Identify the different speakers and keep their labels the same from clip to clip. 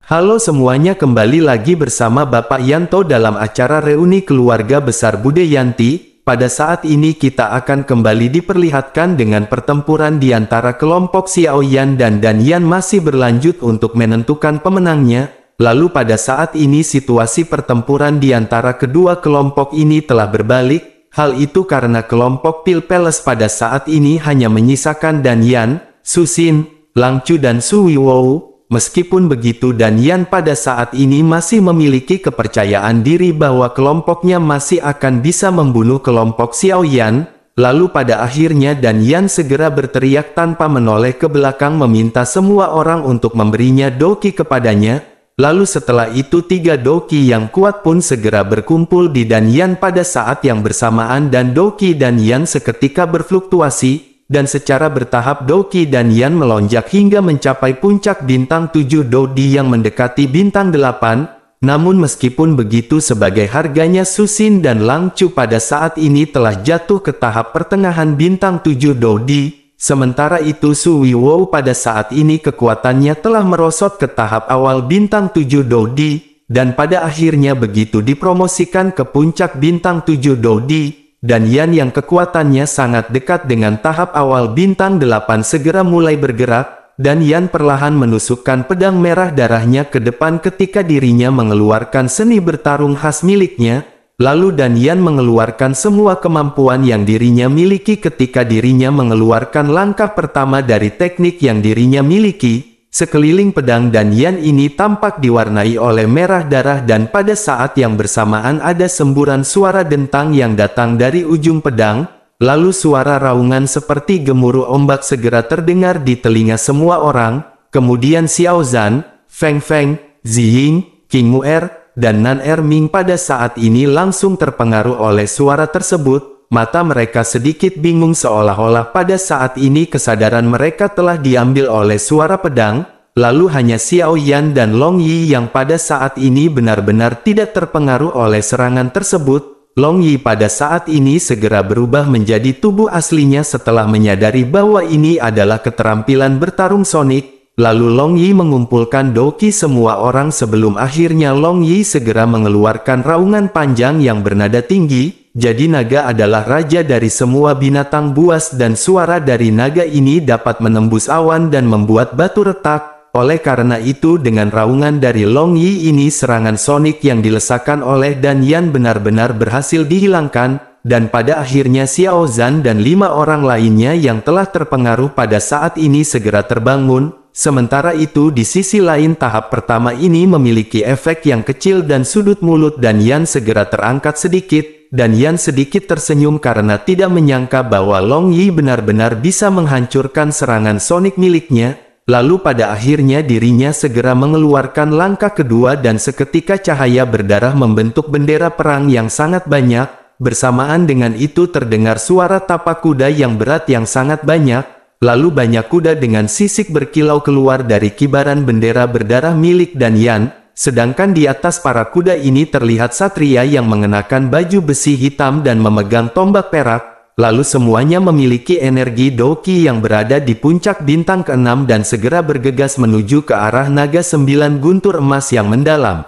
Speaker 1: Halo semuanya, kembali lagi bersama Bapak Yanto dalam acara reuni keluarga besar Bude Yanti. Pada saat ini kita akan kembali diperlihatkan dengan pertempuran di antara kelompok Xiao Yan dan Dan Yan masih berlanjut untuk menentukan pemenangnya. Lalu pada saat ini situasi pertempuran di antara kedua kelompok ini telah berbalik. Hal itu karena kelompok Pil Palace pada saat ini hanya menyisakan Dan Yan, Su Xin, Lang Chu dan Su Wiwou. Meskipun begitu, Dan Yan pada saat ini masih memiliki kepercayaan diri bahwa kelompoknya masih akan bisa membunuh kelompok Xiao Yan. Lalu pada akhirnya Dan Yan segera berteriak tanpa menoleh ke belakang meminta semua orang untuk memberinya doki kepadanya. Lalu setelah itu 3 doki yang kuat pun segera berkumpul di Dan Yan pada saat yang bersamaan dan doki Dan Yan seketika berfluktuasi. Dan secara bertahap doki Dan Yan melonjak hingga mencapai puncak bintang 7 Dodi yang mendekati bintang 8. Namun meskipun begitu, sebagai harganya Su Xin dan Lang Chu pada saat ini telah jatuh ke tahap pertengahan bintang 7 Dodi. Sementara itu Su Wiwou pada saat ini kekuatannya telah merosot ke tahap awal bintang 7 Dodi. Dan pada akhirnya begitu dipromosikan ke puncak bintang 7 Dodi. Dan Yan yang kekuatannya sangat dekat dengan tahap awal bintang 8 segera mulai bergerak, dan Yan perlahan menusukkan pedang merah darahnya ke depan ketika dirinya mengeluarkan seni bertarung khas miliknya. Lalu Dan Yan mengeluarkan semua kemampuan yang dirinya miliki ketika dirinya mengeluarkan langkah pertama dari teknik yang dirinya miliki. Sekeliling pedang Dan Yan ini tampak diwarnai oleh merah darah dan pada saat yang bersamaan ada semburan suara dentang yang datang dari ujung pedang. Lalu suara raungan seperti gemuruh ombak segera terdengar di telinga semua orang. Kemudian Xiao Zhan, Feng Feng, Ziying, King Mu'er, dan Nan Erming pada saat ini langsung terpengaruh oleh suara tersebut. Mata mereka sedikit bingung seolah-olah pada saat ini kesadaran mereka telah diambil oleh suara pedang. Lalu hanya Xiao Yan dan Long Yi yang pada saat ini benar-benar tidak terpengaruh oleh serangan tersebut. Long Yi pada saat ini segera berubah menjadi tubuh aslinya setelah menyadari bahwa ini adalah keterampilan bertarung Sonic. Lalu Long Yi mengumpulkan doki semua orang sebelum akhirnya Long Yi segera mengeluarkan raungan panjang yang bernada tinggi. Jadi naga adalah raja dari semua binatang buas dan suara dari naga ini dapat menembus awan dan membuat batu retak. Oleh karena itu dengan raungan dari Long Yi ini serangan Sonic yang dilesakan oleh Dan Yan benar-benar berhasil dihilangkan. Dan pada akhirnya Xiao Zhan dan 5 orang lainnya yang telah terpengaruh pada saat ini segera terbangun. Sementara itu di sisi lain tahap pertama ini memiliki efek yang kecil dan sudut mulut Dan Yan segera terangkat sedikit. Dan Yan sedikit tersenyum karena tidak menyangka bahwa Long Yi benar-benar bisa menghancurkan serangan Sonic miliknya. Lalu pada akhirnya dirinya segera mengeluarkan langkah kedua dan seketika cahaya berdarah membentuk bendera perang yang sangat banyak. Bersamaan dengan itu terdengar suara tapak kuda yang berat yang sangat banyak. Lalu banyak kuda dengan sisik berkilau keluar dari kibaran bendera berdarah milik Dan Yan. Sedangkan di atas para kuda ini terlihat satria yang mengenakan baju besi hitam dan memegang tombak perak. Lalu semuanya memiliki energi doki yang berada di puncak bintang ke-6 dan segera bergegas menuju ke arah naga 9 guntur emas yang mendalam.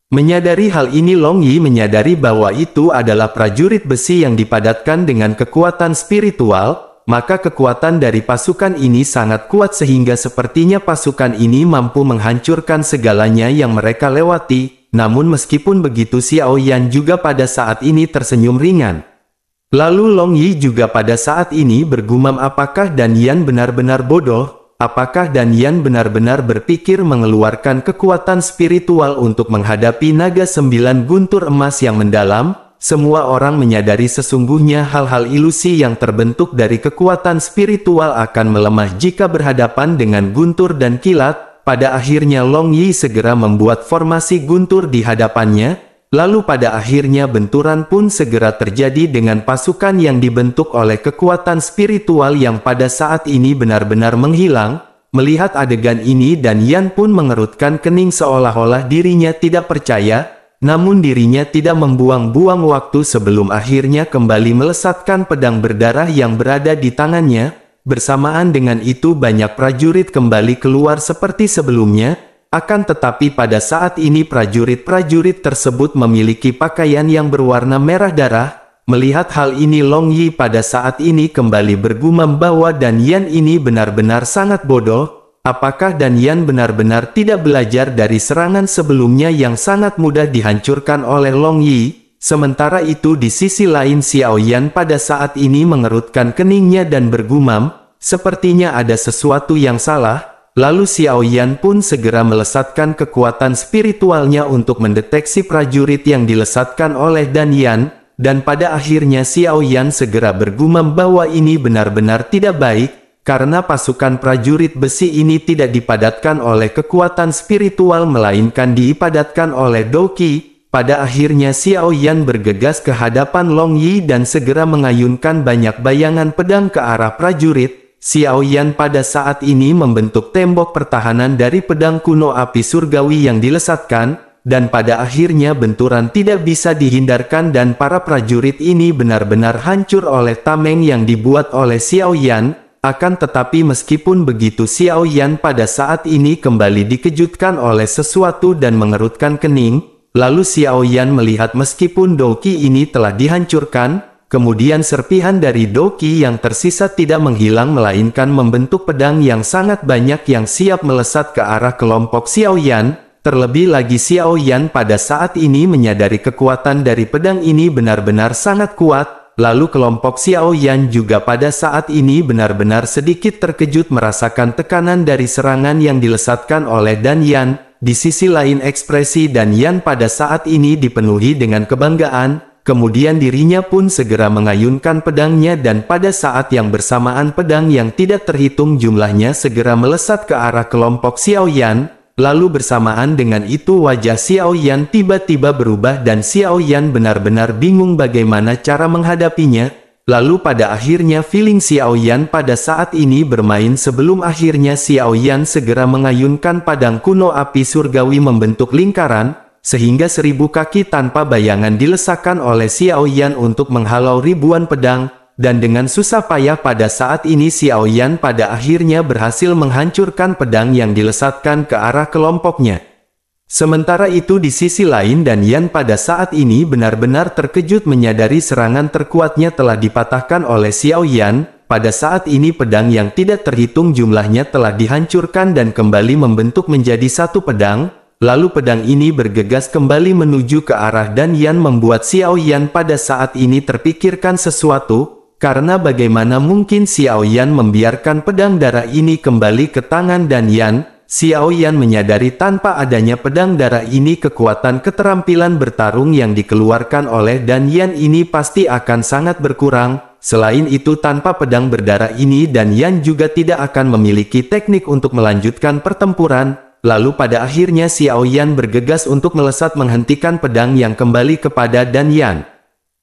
Speaker 1: Menyadari hal ini Long Yi menyadari bahwa itu adalah prajurit besi yang dipadatkan dengan kekuatan spiritual. Maka kekuatan dari pasukan ini sangat kuat sehingga sepertinya pasukan ini mampu menghancurkan segalanya yang mereka lewati. Namun meskipun begitu Xiao Yan juga pada saat ini tersenyum ringan. Lalu Long Yi juga pada saat ini bergumam, apakah Dan Yan benar-benar bodoh? Apakah Dan Yan benar-benar berpikir mengeluarkan kekuatan spiritual untuk menghadapi naga 9 guntur emas yang mendalam? Semua orang menyadari sesungguhnya hal-hal ilusi yang terbentuk dari kekuatan spiritual akan melemah jika berhadapan dengan guntur dan kilat. Pada akhirnya Long Yi segera membuat formasi guntur di hadapannya. Lalu pada akhirnya benturan pun segera terjadi dengan pasukan yang dibentuk oleh kekuatan spiritual yang pada saat ini benar-benar menghilang. Melihat adegan ini Dan Yan pun mengerutkan kening seolah-olah dirinya tidak percaya. Namun dirinya tidak membuang-buang waktu sebelum akhirnya kembali melesatkan pedang berdarah yang berada di tangannya. Bersamaan dengan itu banyak prajurit kembali keluar seperti sebelumnya. Akan tetapi pada saat ini prajurit-prajurit tersebut memiliki pakaian yang berwarna merah darah. Melihat hal ini Long Yi pada saat ini kembali bergumam bahwa Dan Yan ini benar-benar sangat bodoh. Apakah Dan Yan benar-benar tidak belajar dari serangan sebelumnya yang sangat mudah dihancurkan oleh Long Yi? Sementara itu di sisi lain Xiao Yan pada saat ini mengerutkan keningnya dan bergumam, sepertinya ada sesuatu yang salah. Lalu Xiao Yan pun segera melesatkan kekuatan spiritualnya untuk mendeteksi prajurit yang dilesatkan oleh Dan Yan, dan pada akhirnya Xiao Yan segera bergumam bahwa ini benar-benar tidak baik. Karena pasukan prajurit besi ini tidak dipadatkan oleh kekuatan spiritual melainkan dipadatkan oleh Doqi. Pada akhirnya Xiao Yan bergegas ke hadapan Long Yi dan segera mengayunkan banyak bayangan pedang ke arah prajurit. Xiao Yan pada saat ini membentuk tembok pertahanan dari pedang kuno api surgawi yang dilesatkan, dan pada akhirnya benturan tidak bisa dihindarkan dan para prajurit ini benar-benar hancur oleh tameng yang dibuat oleh Xiao Yan. Akan tetapi meskipun begitu Xiao Yan pada saat ini kembali dikejutkan oleh sesuatu dan mengerutkan kening, lalu Xiao Yan melihat meskipun Doqi ini telah dihancurkan, kemudian serpihan dari Doqi yang tersisa tidak menghilang melainkan membentuk pedang yang sangat banyak yang siap melesat ke arah kelompok Xiao Yan. Terlebih lagi Xiao Yan pada saat ini menyadari kekuatan dari pedang ini benar-benar sangat kuat. Lalu kelompok Xiao Yan juga pada saat ini benar-benar sedikit terkejut merasakan tekanan dari serangan yang dilesatkan oleh Dan Yan. Di sisi lain ekspresi Dan Yan pada saat ini dipenuhi dengan kebanggaan, kemudian dirinya pun segera mengayunkan pedangnya dan pada saat yang bersamaan pedang yang tidak terhitung jumlahnya segera melesat ke arah kelompok Xiao Yan. Lalu bersamaan dengan itu wajah Xiao Yan tiba-tiba berubah dan Xiao Yan benar-benar bingung bagaimana cara menghadapinya. Lalu pada akhirnya feeling Xiao Yan pada saat ini bermain sebelum akhirnya Xiao Yan segera mengayunkan padang kuno api surgawi membentuk lingkaran, sehingga 1000 kaki tanpa bayangan dilesakkan oleh Xiao Yan untuk menghalau ribuan pedang. Dan dengan susah payah pada saat ini Xiao Yan pada akhirnya berhasil menghancurkan pedang yang dilesatkan ke arah kelompoknya. Sementara itu di sisi lain Dan Yan pada saat ini benar-benar terkejut menyadari serangan terkuatnya telah dipatahkan oleh Xiao Yan. Pada saat ini pedang yang tidak terhitung jumlahnya telah dihancurkan dan kembali membentuk menjadi satu pedang. Lalu pedang ini bergegas kembali menuju ke arah Dan Yan membuat Xiao Yan pada saat ini terpikirkan sesuatu. Karena bagaimana mungkin Xiao Yan membiarkan pedang darah ini kembali ke tangan Dan Yan? Xiao Yan menyadari tanpa adanya pedang darah ini kekuatan keterampilan bertarung yang dikeluarkan oleh Dan Yan ini pasti akan sangat berkurang. Selain itu tanpa pedang berdarah ini Dan Yan juga tidak akan memiliki teknik untuk melanjutkan pertempuran. Lalu pada akhirnya Xiao Yan bergegas untuk melesat menghentikan pedang yang kembali kepada Dan Yan.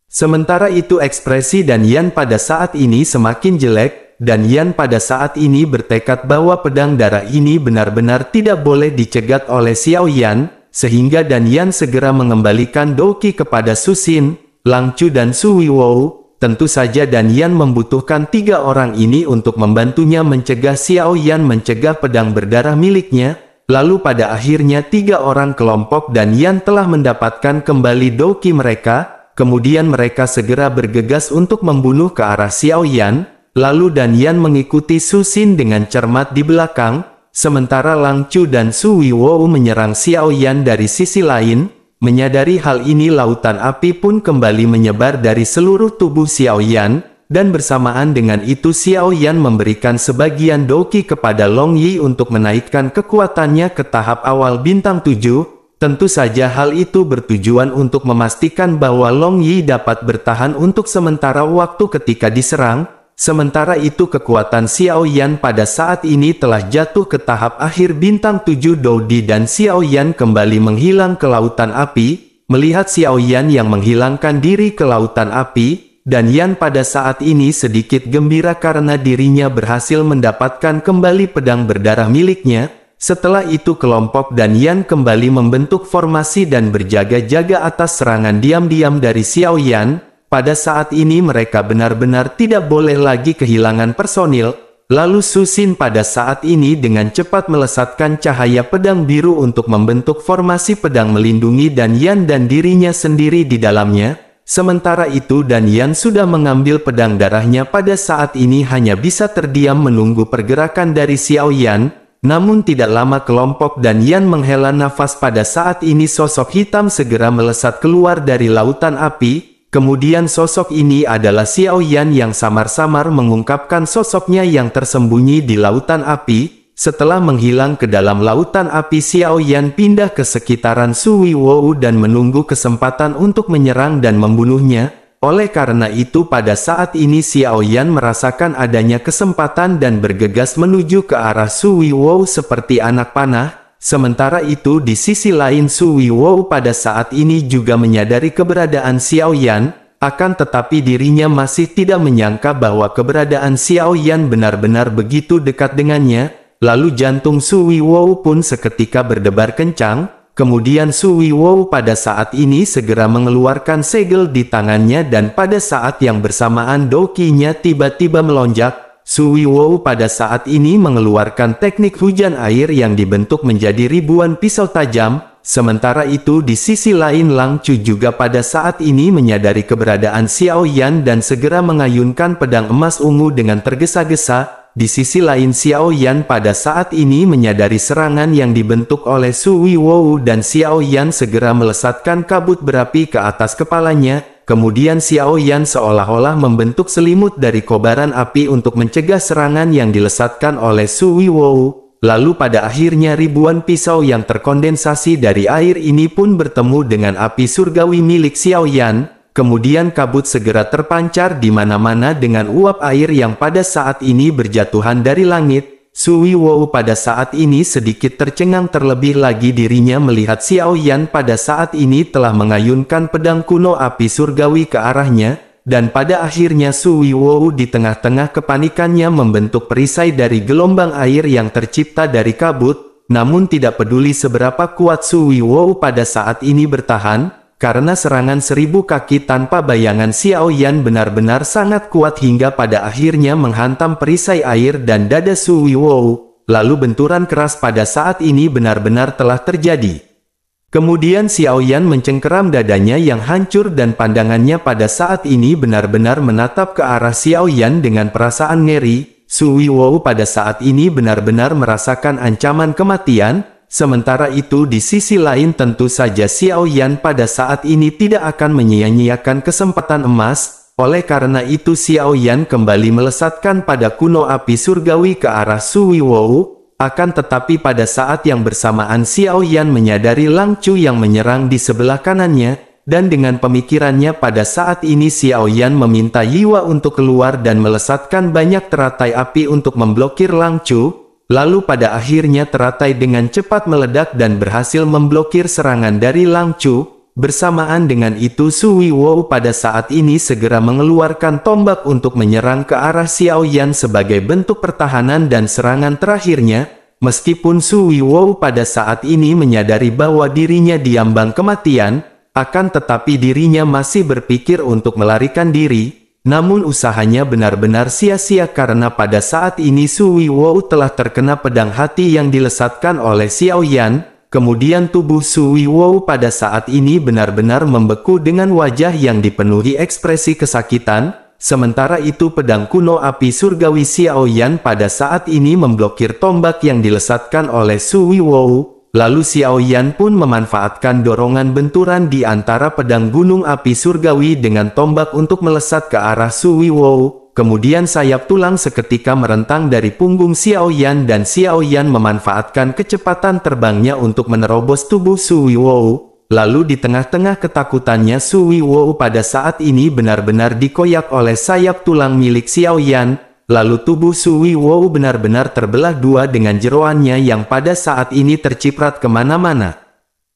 Speaker 1: Sementara itu ekspresi Dan Yan pada saat ini semakin jelek, Dan Yan pada saat ini bertekad bahwa pedang darah ini benar-benar tidak boleh dicegat oleh Xiao Yan, sehingga Dan Yan segera mengembalikan Doqi kepada Su Xin, Lang Chu dan Su Wiwou. Tentu saja Dan Yan membutuhkan 3 orang ini untuk membantunya mencegah Xiao Yan mencegah pedang berdarah miliknya. Lalu pada akhirnya 3 orang kelompok Dan Yan telah mendapatkan kembali Doqi mereka. Kemudian mereka segera bergegas untuk membunuh ke arah Xiao Yan, lalu Dan Yan mengikuti Su Xin dengan cermat di belakang, sementara Lang Chu dan Su Wiwou menyerang Xiao Yan dari sisi lain. Menyadari hal ini lautan api pun kembali menyebar dari seluruh tubuh Xiao Yan, dan bersamaan dengan itu Xiao Yan memberikan sebagian Doqi kepada Long Yi untuk menaikkan kekuatannya ke tahap awal bintang 7. Tentu saja hal itu bertujuan untuk memastikan bahwa Long Yi dapat bertahan untuk sementara waktu ketika diserang. Sementara itu kekuatan Xiao Yan pada saat ini telah jatuh ke tahap akhir bintang 7 Doudi dan Xiao Yan kembali menghilang ke lautan api. Melihat Xiao Yan yang menghilangkan diri ke lautan api, Dan Yan pada saat ini sedikit gembira karena dirinya berhasil mendapatkan kembali pedang berdarah miliknya. Setelah itu kelompok Dan Yan kembali membentuk formasi dan berjaga-jaga atas serangan diam-diam dari Xiao Yan. Pada saat ini mereka benar-benar tidak boleh lagi kehilangan personil. Lalu Su Xin pada saat ini dengan cepat melesatkan cahaya pedang biru untuk membentuk formasi pedang melindungi Dan Yan dan dirinya sendiri di dalamnya. Sementara itu Dan Yan sudah mengambil pedang darahnya pada saat ini hanya bisa terdiam menunggu pergerakan dari Xiao Yan. Namun tidak lama kelompok Dan Yan menghela nafas pada saat ini sosok hitam segera melesat keluar dari lautan api. Kemudian sosok ini adalah Xiao Yan yang samar-samar mengungkapkan sosoknya yang tersembunyi di lautan api. Setelah menghilang ke dalam lautan api, Xiao Yan pindah ke sekitaran Sui Wou dan menunggu kesempatan untuk menyerang dan membunuhnya. Oleh karena itu pada saat ini Xiao Yan merasakan adanya kesempatan dan bergegas menuju ke arah Sui Wou seperti anak panah. Sementara itu di sisi lain Sui Wou pada saat ini juga menyadari keberadaan Xiao Yan, akan tetapi dirinya masih tidak menyangka bahwa keberadaan Xiao Yan benar-benar begitu dekat dengannya. Lalu jantung Sui Wou pun seketika berdebar kencang. Kemudian Sui Wou pada saat ini segera mengeluarkan segel di tangannya dan pada saat yang bersamaan dokinya tiba-tiba melonjak. Sui Wou pada saat ini mengeluarkan teknik hujan air yang dibentuk menjadi ribuan pisau tajam. Sementara itu di sisi lain Lang Chu juga pada saat ini menyadari keberadaan Xiao Yan dan segera mengayunkan pedang emas ungu dengan tergesa-gesa. Di sisi lain Xiao Yan pada saat ini menyadari serangan yang dibentuk oleh Sui Wou dan Xiao Yan segera melesatkan kabut berapi ke atas kepalanya. Kemudian Xiao Yan seolah-olah membentuk selimut dari kobaran api untuk mencegah serangan yang dilesatkan oleh Sui Wou. Lalu pada akhirnya ribuan pisau yang terkondensasi dari air ini pun bertemu dengan api surgawi milik Xiao Yan. Kemudian kabut segera terpancar di mana-mana dengan uap air yang pada saat ini berjatuhan dari langit. Sui Wou pada saat ini sedikit tercengang terlebih lagi dirinya melihat Xiao Yan pada saat ini telah mengayunkan pedang kuno api surgawi ke arahnya. Dan pada akhirnya Sui Wou di tengah-tengah kepanikannya membentuk perisai dari gelombang air yang tercipta dari kabut. Namun tidak peduli seberapa kuat Sui Wou pada saat ini bertahan. Karena serangan 1000 kaki tanpa bayangan Xiao Yan benar-benar sangat kuat hingga pada akhirnya menghantam perisai air dan dada Sui Wou. Lalu benturan keras pada saat ini benar-benar telah terjadi. Kemudian Xiao Yan mencengkeram dadanya yang hancur dan pandangannya pada saat ini benar-benar menatap ke arah Xiao Yan dengan perasaan ngeri. Sui Wou pada saat ini benar-benar merasakan ancaman kematian. Sementara itu di sisi lain tentu saja Xiao Yan pada saat ini tidak akan menyia-nyiakan kesempatan emas. Oleh karena itu Xiao Yan kembali melesatkan pada kuno api surgawi ke arah Sui Wou. Akan tetapi pada saat yang bersamaan Xiao Yan menyadari Lang Chu yang menyerang di sebelah kanannya. Dan dengan pemikirannya pada saat ini Xiao Yan meminta Yiwa untuk keluar dan melesatkan banyak teratai api untuk memblokir Lang Chu. Lalu pada akhirnya teratai dengan cepat meledak dan berhasil memblokir serangan dari Lang Chu. Bersamaan dengan itu Sui Wou pada saat ini segera mengeluarkan tombak untuk menyerang ke arah Xiao Yan sebagai bentuk pertahanan dan serangan terakhirnya. Meskipun Sui Wou pada saat ini menyadari bahwa dirinya diambang kematian, akan tetapi dirinya masih berpikir untuk melarikan diri. Namun usahanya benar-benar sia-sia karena pada saat ini Sui Wou telah terkena pedang hati yang dilesatkan oleh Xiao Yan. Kemudian tubuh Sui Wou pada saat ini benar-benar membeku dengan wajah yang dipenuhi ekspresi kesakitan. Sementara itu pedang kuno api surgawi Xiao Yan pada saat ini memblokir tombak yang dilesatkan oleh Sui Wou. Lalu Xiao Yan pun memanfaatkan dorongan benturan di antara pedang gunung api surgawi dengan tombak untuk melesat ke arah Sui Wou. Kemudian sayap tulang seketika merentang dari punggung Xiao Yan dan Xiao Yan memanfaatkan kecepatan terbangnya untuk menerobos tubuh Sui Wou. Lalu di tengah-tengah ketakutannya Sui Wou pada saat ini benar-benar dikoyak oleh sayap tulang milik Xiao Yan. Lalu tubuh Sui Wou benar-benar terbelah dua dengan jeroannya yang pada saat ini terciprat kemana-mana.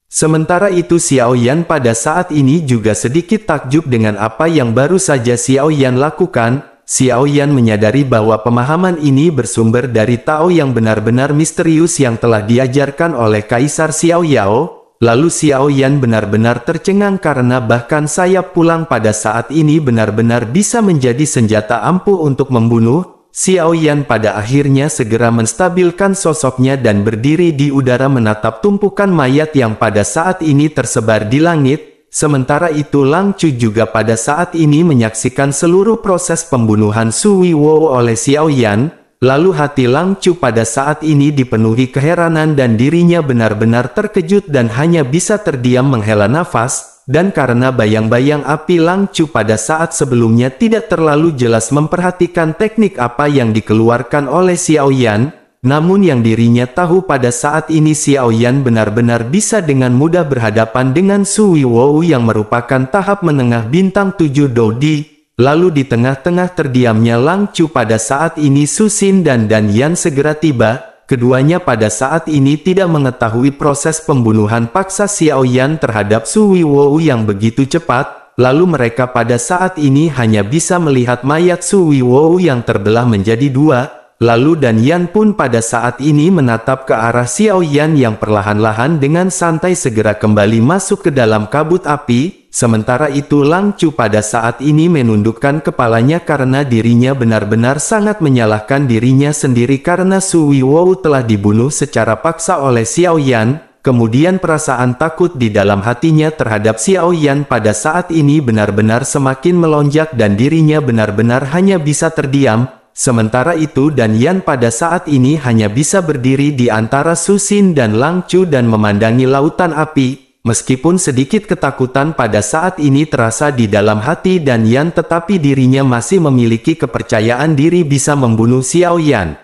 Speaker 1: Sementara itu Xiao Yan pada saat ini juga sedikit takjub dengan apa yang baru saja Xiao Yan lakukan. Xiao Yan menyadari bahwa pemahaman ini bersumber dari Tao yang benar-benar misterius yang telah diajarkan oleh Kaisar Xiao Yao. Lalu Xiao Yan benar-benar tercengang karena bahkan sayap pulang pada saat ini benar-benar bisa menjadi senjata ampuh untuk membunuh. Xiao Yan pada akhirnya segera menstabilkan sosoknya dan berdiri di udara menatap tumpukan mayat yang pada saat ini tersebar di langit. Sementara itu Lang Chu juga pada saat ini menyaksikan seluruh proses pembunuhan Su Wiwo oleh Xiao Yan. Lalu hati Lang Chu pada saat ini dipenuhi keheranan dan dirinya benar-benar terkejut dan hanya bisa terdiam menghela nafas, dan karena bayang-bayang api Lang Chu pada saat sebelumnya tidak terlalu jelas memperhatikan teknik apa yang dikeluarkan oleh Xiao Yan, namun yang dirinya tahu pada saat ini Xiao Yan benar-benar bisa dengan mudah berhadapan dengan Su Wiwo yang merupakan tahap menengah bintang 7 Dodi. Lalu di tengah-tengah terdiamnya Lang Chu pada saat ini Su Xin dan Dan Yan segera tiba. Keduanya pada saat ini tidak mengetahui proses pembunuhan paksa Xiao Yan terhadap Su Wiwo yang begitu cepat. Lalu mereka pada saat ini hanya bisa melihat mayat Su Wiwo yang terbelah menjadi dua. Lalu Dan Yan pun pada saat ini menatap ke arah Xiao Yan yang perlahan-lahan dengan santai segera kembali masuk ke dalam kabut api. Sementara itu Lang Chu pada saat ini menundukkan kepalanya karena dirinya benar-benar sangat menyalahkan dirinya sendiri karena Su Wiwo telah dibunuh secara paksa oleh Xiao Yan. Kemudian perasaan takut di dalam hatinya terhadap Xiao Yan pada saat ini benar-benar semakin melonjak dan dirinya benar-benar hanya bisa terdiam. Sementara itu Dan Yan pada saat ini hanya bisa berdiri di antara Su Xin dan Lang Chu dan memandangi lautan api. Meskipun sedikit ketakutan pada saat ini terasa di dalam hati Dan Yan, tetapi dirinya masih memiliki kepercayaan diri bisa membunuh Xiao Yan.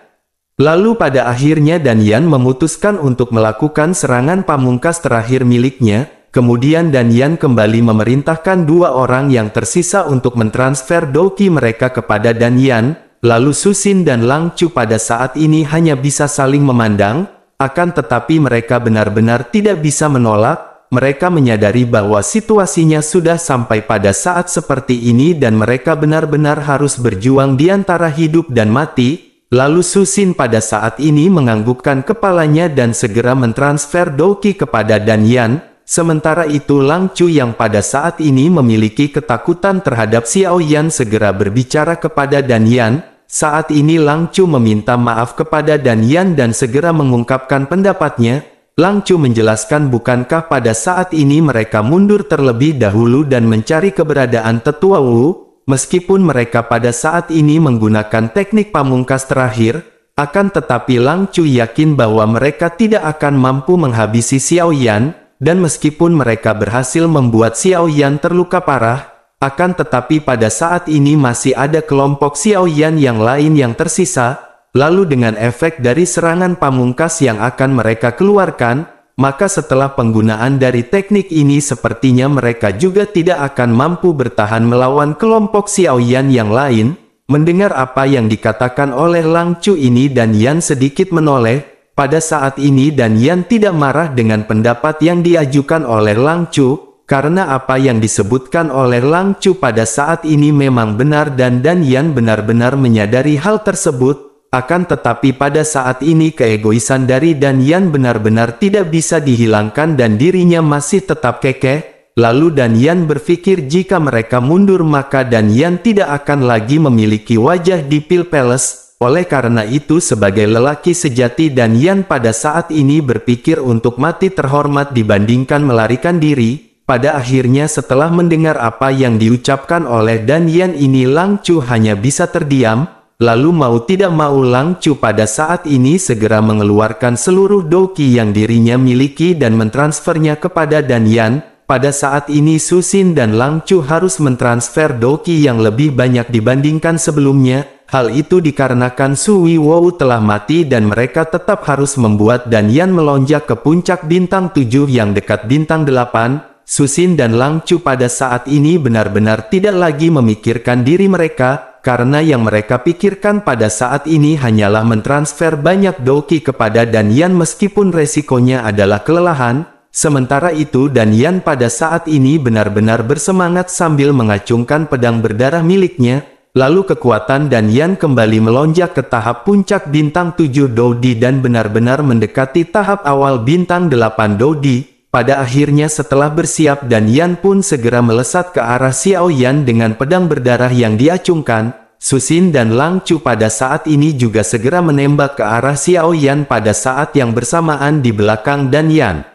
Speaker 1: Lalu pada akhirnya Dan Yan memutuskan untuk melakukan serangan pamungkas terakhir miliknya. Kemudian Dan Yan kembali memerintahkan dua orang yang tersisa untuk mentransfer doki mereka kepada Dan Yan. Lalu Su Xin dan Lang Chu pada saat ini hanya bisa saling memandang, akan tetapi mereka benar-benar tidak bisa menolak. Mereka menyadari bahwa situasinya sudah sampai pada saat seperti ini dan mereka benar-benar harus berjuang di antara hidup dan mati. Lalu Su Xin pada saat ini menganggukkan kepalanya dan segera mentransfer doki kepada Dan Yan. Sementara itu Lang Chu yang pada saat ini memiliki ketakutan terhadap Xiao Yan segera berbicara kepada Dan Yan. Saat ini Lang Chu meminta maaf kepada Dan Yan dan segera mengungkapkan pendapatnya. Lang Chu menjelaskan bukankah pada saat ini mereka mundur terlebih dahulu dan mencari keberadaan Tetua Wu, meskipun mereka pada saat ini menggunakan teknik pamungkas terakhir, akan tetapi Lang Chu yakin bahwa mereka tidak akan mampu menghabisi Xiao Yan, dan meskipun mereka berhasil membuat Xiao Yan terluka parah, akan tetapi pada saat ini masih ada kelompok Xiao Yan yang lain yang tersisa. Lalu dengan efek dari serangan pamungkas yang akan mereka keluarkan, maka setelah penggunaan dari teknik ini sepertinya mereka juga tidak akan mampu bertahan melawan kelompok Xiao Yan yang lain. Mendengar apa yang dikatakan oleh Lang Chu ini Dan Yan sedikit menoleh. Pada saat ini Dan Yan tidak marah dengan pendapat yang diajukan oleh Lang Chu, karena apa yang disebutkan oleh Lang Chu pada saat ini memang benar dan Dan Yan benar-benar menyadari hal tersebut. Akan tetapi pada saat ini keegoisan dari Dan Yan benar-benar tidak bisa dihilangkan dan dirinya masih tetap kekeh. Lalu Dan Yan berpikir jika mereka mundur maka Dan Yan tidak akan lagi memiliki wajah di Pil Palace. Oleh karena itu sebagai lelaki sejati Dan Yan pada saat ini berpikir untuk mati terhormat dibandingkan melarikan diri. Pada akhirnya setelah mendengar apa yang diucapkan oleh Dan Yan ini Lang Chu hanya bisa terdiam. Lalu mau tidak mau Lang Chu pada saat ini segera mengeluarkan seluruh doki yang dirinya miliki dan mentransfernya kepada Dan Yan. Pada saat ini Su Xin dan Lang Chu harus mentransfer doki yang lebih banyak dibandingkan sebelumnya. Hal itu dikarenakan Su Wiwo telah mati dan mereka tetap harus membuat Dan Yan melonjak ke puncak bintang 7 yang dekat bintang 8. Su Xin dan Lang Chu pada saat ini benar-benar tidak lagi memikirkan diri mereka. Karena yang mereka pikirkan pada saat ini hanyalah mentransfer banyak doki kepada Dan Yan meskipun resikonya adalah kelelahan. Sementara itu Dan Yan pada saat ini benar-benar bersemangat sambil mengacungkan pedang berdarah miliknya. Lalu kekuatan Dan Yan kembali melonjak ke tahap puncak bintang 7 Dodi dan benar-benar mendekati tahap awal bintang 8 Dodi. Pada akhirnya setelah bersiap Dan Yan pun segera melesat ke arah Xiao Yan dengan pedang berdarah yang diacungkan. Susin dan Lang Chu pada saat ini juga segera menembak ke arah Xiao Yan pada saat yang bersamaan di belakang Dan Yan.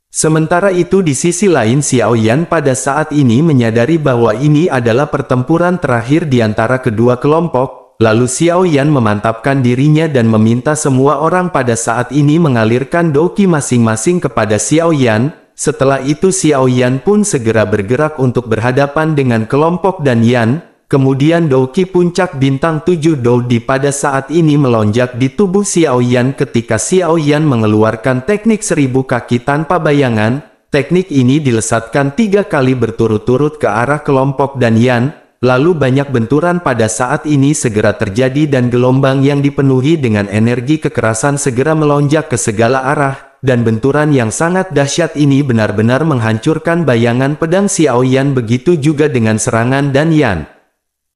Speaker 1: Sementara itu di sisi lain Xiao Yan pada saat ini menyadari bahwa ini adalah pertempuran terakhir di antara kedua kelompok, lalu Xiao Yan memantapkan dirinya dan meminta semua orang pada saat ini mengalirkan doki masing-masing kepada Xiao Yan. Setelah itu Xiao Yan pun segera bergerak untuk berhadapan dengan kelompok Dan Yan. Kemudian doki puncak bintang 7 Doudi pada saat ini melonjak di tubuh Xiao Yan ketika Xiao Yan mengeluarkan teknik 1000 kaki tanpa bayangan. Teknik ini dilesatkan 3 kali berturut-turut ke arah kelompok Dan Yan. Lalu banyak benturan pada saat ini segera terjadi dan gelombang yang dipenuhi dengan energi kekerasan segera melonjak ke segala arah. Dan benturan yang sangat dahsyat ini benar-benar menghancurkan bayangan pedang Xiao Yan, begitu juga dengan serangan Dan Yan.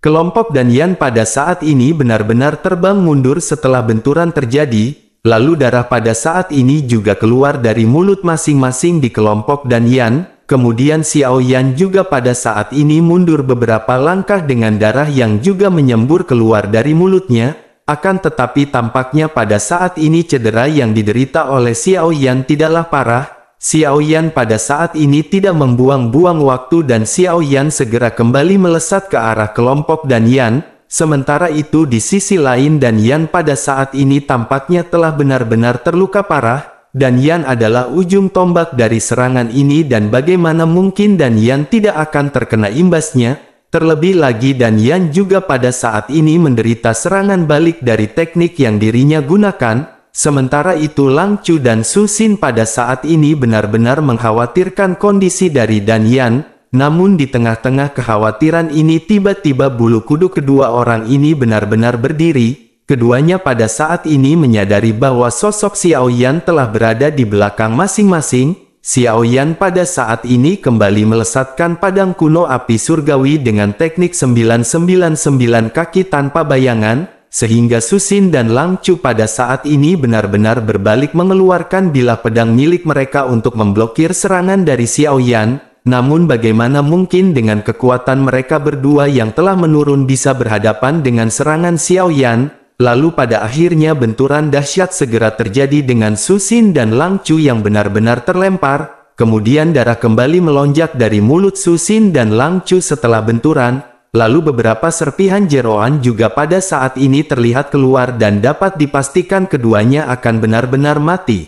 Speaker 1: Kelompok Dan Yan pada saat ini benar-benar terbang mundur setelah benturan terjadi, lalu darah pada saat ini juga keluar dari mulut masing-masing di kelompok Dan Yan. Kemudian Xiao Yan juga pada saat ini mundur beberapa langkah dengan darah yang juga menyembur keluar dari mulutnya. Akan tetapi tampaknya pada saat ini cedera yang diderita oleh Xiao Yan tidaklah parah. Xiao Yan pada saat ini tidak membuang-buang waktu dan Xiao Yan segera kembali melesat ke arah kelompok Dan Yan. Sementara itu di sisi lain Dan Yan pada saat ini tampaknya telah benar-benar terluka parah. Dan Yan adalah ujung tombak dari serangan ini dan bagaimana mungkin Dan Yan tidak akan terkena imbasnya. Terlebih lagi Dan Yan juga pada saat ini menderita serangan balik dari teknik yang dirinya gunakan. Sementara itu Lang Chu dan Susin pada saat ini benar-benar mengkhawatirkan kondisi dari Dan Yan. Namun di tengah-tengah kekhawatiran ini tiba-tiba bulu kuduk kedua orang ini benar-benar berdiri. Keduanya pada saat ini menyadari bahwa sosok Xiao Yan telah berada di belakang masing-masing. Xiao Yan pada saat ini kembali melesatkan padang kuno api surgawi dengan teknik 999 kaki tanpa bayangan. Sehingga Susin dan Lang Chu pada saat ini benar-benar berbalik mengeluarkan bilah pedang milik mereka untuk memblokir serangan dari Xiao Yan. Namun bagaimana mungkin dengan kekuatan mereka berdua yang telah menurun bisa berhadapan dengan serangan Xiao Yan? Lalu pada akhirnya benturan dahsyat segera terjadi dengan Susin dan Lang Chu yang benar-benar terlempar. Kemudian darah kembali melonjak dari mulut Susin dan Lang Chu setelah benturan. Lalu beberapa serpihan jeroan juga pada saat ini terlihat keluar dan dapat dipastikan keduanya akan benar-benar mati.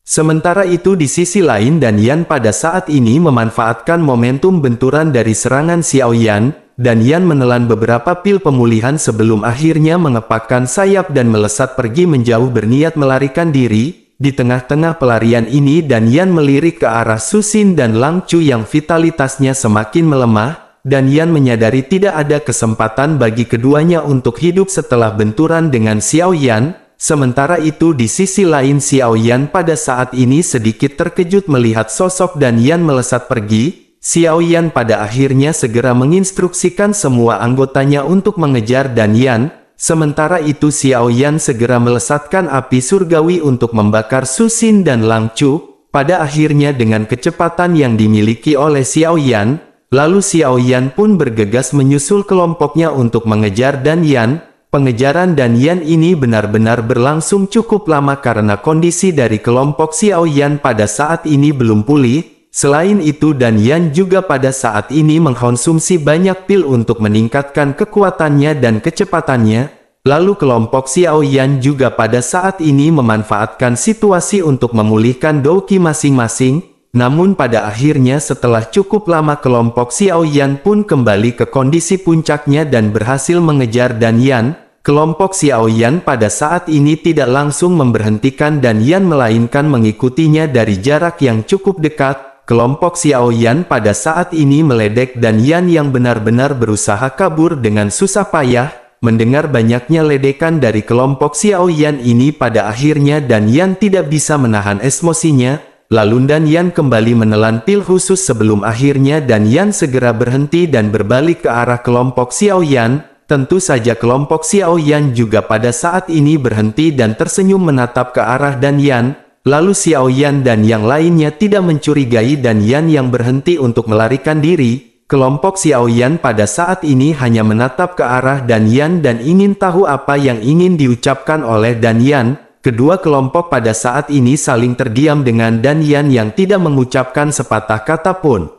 Speaker 1: Sementara itu di sisi lain Dan Yan pada saat ini memanfaatkan momentum benturan dari serangan Xiao Yan. Dan Yan menelan beberapa pil pemulihan sebelum akhirnya mengepakkan sayap dan melesat pergi menjauh berniat melarikan diri. Di tengah-tengah pelarian ini Dan Yan melirik ke arah Susin dan Lang Chu yang vitalitasnya semakin melemah. Dan Yan menyadari tidak ada kesempatan bagi keduanya untuk hidup setelah benturan dengan Xiao Yan. Sementara itu di sisi lain Xiao Yan pada saat ini sedikit terkejut melihat sosok Dan Yan melesat pergi. Xiao Yan pada akhirnya segera menginstruksikan semua anggotanya untuk mengejar Dan Yan. Sementara itu Xiao Yan segera melesatkan api surgawi untuk membakar Susin dan Lang Chu. Pada akhirnya dengan kecepatan yang dimiliki oleh Xiao Yan, lalu Xiao Yan pun bergegas menyusul kelompoknya untuk mengejar Dan Yan. Pengejaran Dan Yan ini benar-benar berlangsung cukup lama karena kondisi dari kelompok Xiao Yan pada saat ini belum pulih. Selain itu Dan Yan juga pada saat ini mengkonsumsi banyak pil untuk meningkatkan kekuatannya dan kecepatannya. Lalu kelompok Xiao Yan juga pada saat ini memanfaatkan situasi untuk memulihkan doki masing-masing. Namun pada akhirnya setelah cukup lama kelompok Xiao Yan pun kembali ke kondisi puncaknya dan berhasil mengejar Dan Yan. Kelompok Xiao Yan pada saat ini tidak langsung memberhentikan Dan Yan melainkan mengikutinya dari jarak yang cukup dekat. Kelompok Xiao Yan pada saat ini meledek Dan Yan yang benar-benar berusaha kabur dengan susah payah. Mendengar banyaknya ledekan dari kelompok Xiao Yan ini pada akhirnya Dan Yan tidak bisa menahan emosinya. Lalu Dan Yan kembali menelan pil khusus sebelum akhirnya Dan Yan segera berhenti dan berbalik ke arah kelompok Xiao Yan. Tentu saja kelompok Xiao Yan juga pada saat ini berhenti dan tersenyum menatap ke arah Dan Yan. Lalu Xiao Yan dan yang lainnya tidak mencurigai Dan Yan yang berhenti untuk melarikan diri. kelompok Xiaoyan pada saat ini hanya menatap ke arah Dan Yan dan ingin tahu apa yang ingin diucapkan oleh Dan Yan. Kedua kelompok pada saat ini saling terdiam dengan Dan Yan yang tidak mengucapkan sepatah kata pun.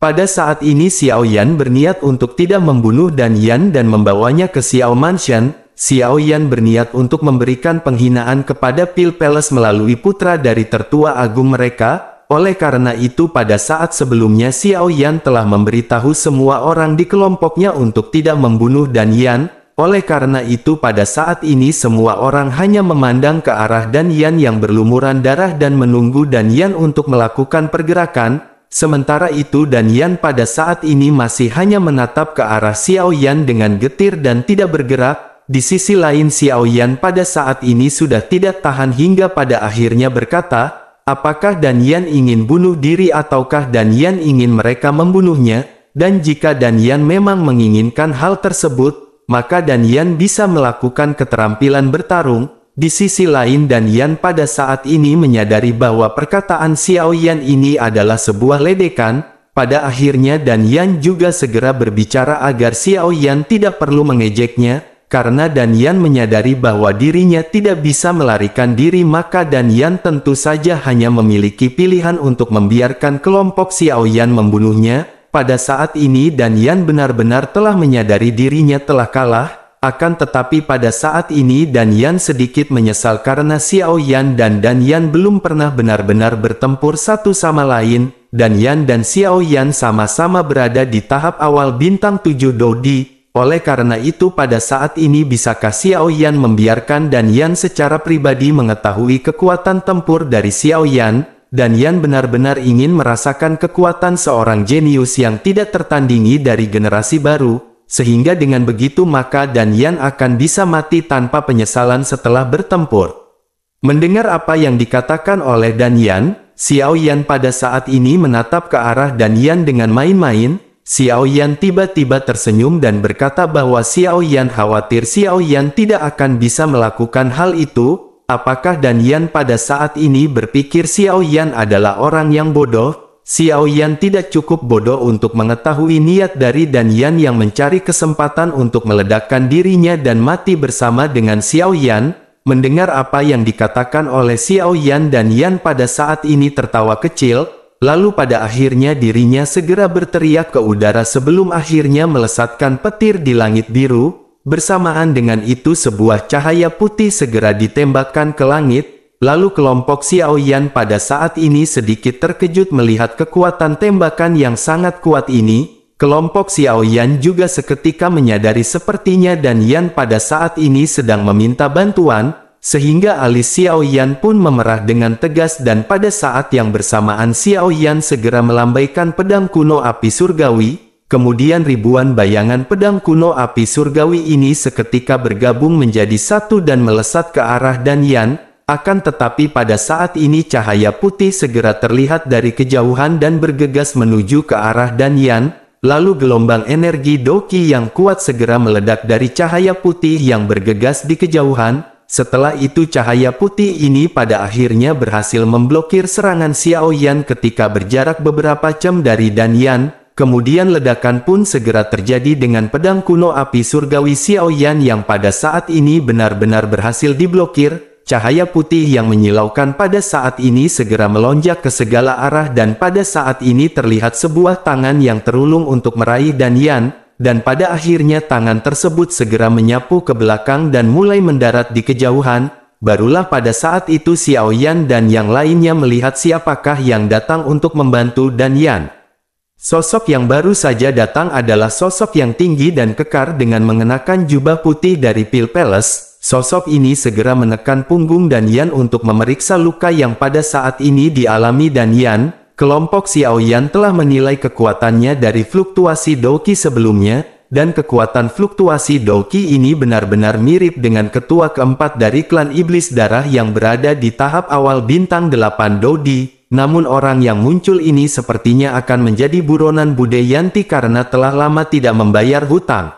Speaker 1: Pada saat ini Xiaoyan berniat untuk tidak membunuh Dan Yan dan membawanya ke Xiao Mansion. Xiaoyan berniat untuk memberikan penghinaan kepada Pil Palace melalui putra dari tertua agung mereka. Oleh karena itu pada saat sebelumnya Xiaoyan telah memberitahu semua orang di kelompoknya untuk tidak membunuh Dan Yan. Oleh karena itu pada saat ini semua orang hanya memandang ke arah Dan Yan yang berlumuran darah dan menunggu Dan Yan untuk melakukan pergerakan. Sementara itu Dan Yan pada saat ini masih hanya menatap ke arah Xiaoyan dengan getir dan tidak bergerak. Di sisi lain Xiaoyan pada saat ini sudah tidak tahan hingga pada akhirnya berkata, apakah Dan Yan ingin bunuh diri ataukah Dan Yan ingin mereka membunuhnya? Dan jika Dan Yan memang menginginkan hal tersebut, maka Dan Yan bisa melakukan keterampilan bertarung. Di sisi lain Dan Yan pada saat ini menyadari bahwa perkataan Xiaoyan ini adalah sebuah ledekan. Pada akhirnya Dan Yan juga segera berbicara agar Xiaoyan tidak perlu mengejeknya. Karena Dan Yan menyadari bahwa dirinya tidak bisa melarikan diri, maka Dan Yan tentu saja hanya memiliki pilihan untuk membiarkan kelompok Xiaoyan membunuhnya. Pada saat ini Dan Yan benar-benar telah menyadari dirinya telah kalah. Akan tetapi pada saat ini Dan Yan sedikit menyesal karena Xiaoyan dan Dan Yan belum pernah benar-benar bertempur satu sama lain. Dan Yan dan Xiaoyan sama-sama berada di tahap awal bintang 7 Dodi. Oleh karena itu pada saat ini bisakah Xiaoyan membiarkan Dan Yan secara pribadi mengetahui kekuatan tempur dari Xiaoyan? Dan Yan benar-benar ingin merasakan kekuatan seorang jenius yang tidak tertandingi dari generasi baru, sehingga dengan begitu maka Dan Yan akan bisa mati tanpa penyesalan setelah bertempur. Mendengar apa yang dikatakan oleh Dan Yan, Xiaoyan pada saat ini menatap ke arah Dan Yan dengan main-main. Xiaoyan tiba-tiba tersenyum dan berkata bahwa Xiaoyan khawatir Xiaoyan tidak akan bisa melakukan hal itu. Apakah Dan Yan pada saat ini berpikir Xiaoyan adalah orang yang bodoh? Xiaoyan tidak cukup bodoh untuk mengetahui niat dari Dan Yan yang mencari kesempatan untuk meledakkan dirinya dan mati bersama dengan Xiaoyan. Mendengar apa yang dikatakan oleh Xiaoyan, Dan Yan pada saat ini tertawa kecil. Lalu pada akhirnya dirinya segera berteriak ke udara sebelum akhirnya melesatkan petir di langit biru. Bersamaan dengan itu sebuah cahaya putih segera ditembakkan ke langit. Lalu kelompok Xiaoyan pada saat ini sedikit terkejut melihat kekuatan tembakan yang sangat kuat ini. Kelompok Xiaoyan juga seketika menyadari sepertinya Dan Yan pada saat ini sedang meminta bantuan. Sehingga alis Xiaoyan pun memerah dengan tegas dan pada saat yang bersamaan Xiaoyan segera melambaikan pedang kuno api surgawi. Kemudian ribuan bayangan pedang kuno api surgawi ini seketika bergabung menjadi satu dan melesat ke arah Dan Yan. Akan tetapi pada saat ini cahaya putih segera terlihat dari kejauhan dan bergegas menuju ke arah Dan Yan. Lalu gelombang energi Doqi yang kuat segera meledak dari cahaya putih yang bergegas di kejauhan. Setelah itu cahaya putih ini pada akhirnya berhasil memblokir serangan Xiaoyan ketika berjarak beberapa jam dari Dan Yan. Kemudian ledakan pun segera terjadi dengan pedang kuno api surgawi Xiaoyan yang pada saat ini benar-benar berhasil diblokir. Cahaya putih yang menyilaukan pada saat ini segera melonjak ke segala arah dan pada saat ini terlihat sebuah tangan yang terulung untuk meraih Dan Yan. Dan pada akhirnya tangan tersebut segera menyapu ke belakang dan mulai mendarat di kejauhan. Barulah pada saat itu Xiaoyan dan yang lainnya melihat siapakah yang datang untuk membantu Dan Yan. Sosok yang baru saja datang adalah sosok yang tinggi dan kekar dengan mengenakan jubah putih dari Pil Palace. Sosok ini segera menekan punggung Dan Yan untuk memeriksa luka yang pada saat ini dialami Dan Yan. Kelompok Xiaoyan telah menilai kekuatannya dari fluktuasi Doqi sebelumnya, dan kekuatan fluktuasi Doqi ini benar-benar mirip dengan ketua keempat dari klan Iblis Darah yang berada di tahap awal bintang 8 Dodi. Namun orang yang muncul ini sepertinya akan menjadi buronan Budeyanti karena telah lama tidak membayar hutang.